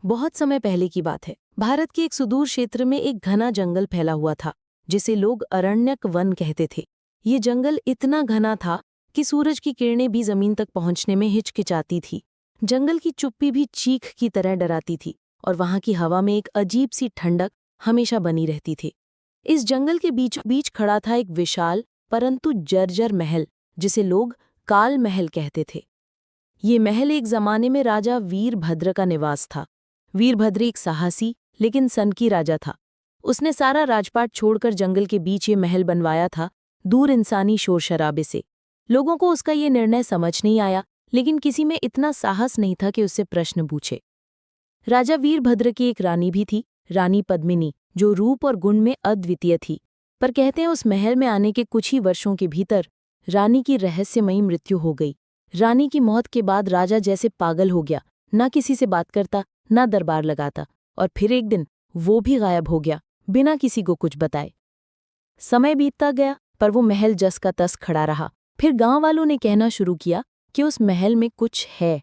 बहुत समय पहले की बात है। भारत के एक सुदूर क्षेत्र में एक घना जंगल फैला हुआ था, जिसे लोग अरण्यक वन कहते थे। ये जंगल इतना घना था कि सूरज की किरणें भी जमीन तक पहुंचने में हिचकिचाती थी। जंगल की चुप्पी भी चीख की तरह डराती थी और वहां की हवा में एक अजीब सी ठंडक हमेशा बनी रहती थी। इस जंगल के बीचों बीच खड़ा था एक विशाल परंतु जर्जर महल, जिसे लोग काल महल कहते थे। ये महल एक जमाने में राजा वीरभद्र का निवास था। वीरभद्र एक साहसी लेकिन सनकी राजा था। उसने सारा राजपाट छोड़कर जंगल के बीच ये महल बनवाया था, दूर इंसानी शोर शराबे से। लोगों को उसका ये निर्णय समझ नहीं आया, लेकिन किसी में इतना साहस नहीं था कि उससे प्रश्न पूछे। राजा वीरभद्र की एक रानी भी थी, रानी पद्मिनी, जो रूप और गुण में अद्वितीय थी। पर कहते हैं उस महल में आने के कुछ ही वर्षों के भीतर रानी की रहस्यमयी मृत्यु हो गई। रानी की मौत के बाद राजा जैसे पागल हो गया, ना किसी से बात करता, ना दरबार लगाता, और फिर एक दिन वो भी गायब हो गया, बिना किसी को कुछ बताए। समय बीतता गया, पर वो महल जस का तस खड़ा रहा। फिर गांव वालों ने कहना शुरू किया कि उस महल में कुछ है।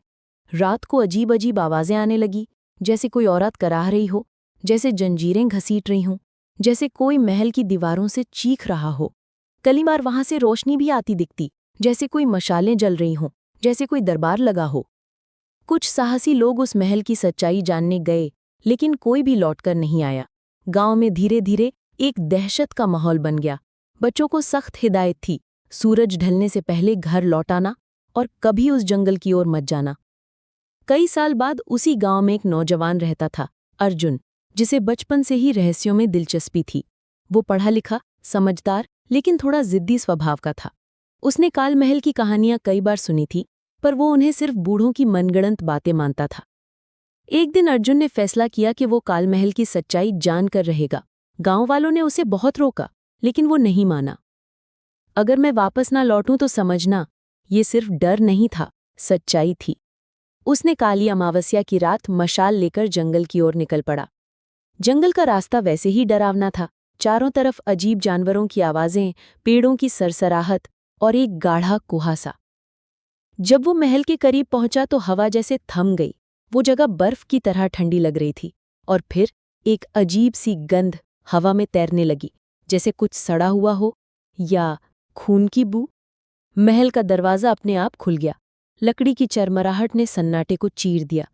रात को अजीब अजीब आवाजें आने लगी, जैसे कोई औरत कराह रही हो, जैसे जंजीरें घसीट रही हों, जैसे कोई महल की दीवारों से चीख रहा हो। कई बार वहां से रोशनी भी आती दिखती, जैसे कोई मशालें जल रही हों, जैसे कोई दरबार लगा हो। कुछ साहसी लोग उस महल की सच्चाई जानने गए, लेकिन कोई भी लौटकर नहीं आया। गांव में धीरे धीरे एक दहशत का माहौल बन गया। बच्चों को सख्त हिदायत थी, सूरज ढलने से पहले घर लौटाना और कभी उस जंगल की ओर मत जाना। कई साल बाद उसी गांव में एक नौजवान रहता था, अर्जुन, जिसे बचपन से ही रहस्यों में दिलचस्पी थी। वो पढ़ा लिखा, समझदार, लेकिन थोड़ा जिद्दी स्वभाव का था। उसने काल महल की कहानियां कई बार सुनी थी, पर वो उन्हें सिर्फ बूढ़ों की मनगढ़ंत बातें मानता था। एक दिन अर्जुन ने फैसला किया कि वो काल महल की सच्चाई जानकर रहेगा। गांव वालों ने उसे बहुत रोका, लेकिन वो नहीं माना। अगर मैं वापस ना लौटूं तो समझना, ये सिर्फ डर नहीं था, सच्चाई थी। उसने काली अमावस्या की रात मशाल लेकर जंगल की ओर निकल पड़ा। जंगल का रास्ता वैसे ही डरावना था, चारों तरफ अजीब जानवरों की आवाजें, पेड़ों की सरसराहट और एक गाढ़ा कुहासा। जब वो महल के करीब पहुंचा तो हवा जैसे थम गई। वो जगह बर्फ की तरह ठंडी लग रही थी, और फिर एक अजीब सी गंध हवा में तैरने लगी, जैसे कुछ सड़ा हुआ हो या खून की बू। महल का दरवाज़ा अपने आप खुल गया। लकड़ी की चरमराहट ने सन्नाटे को चीर दिया।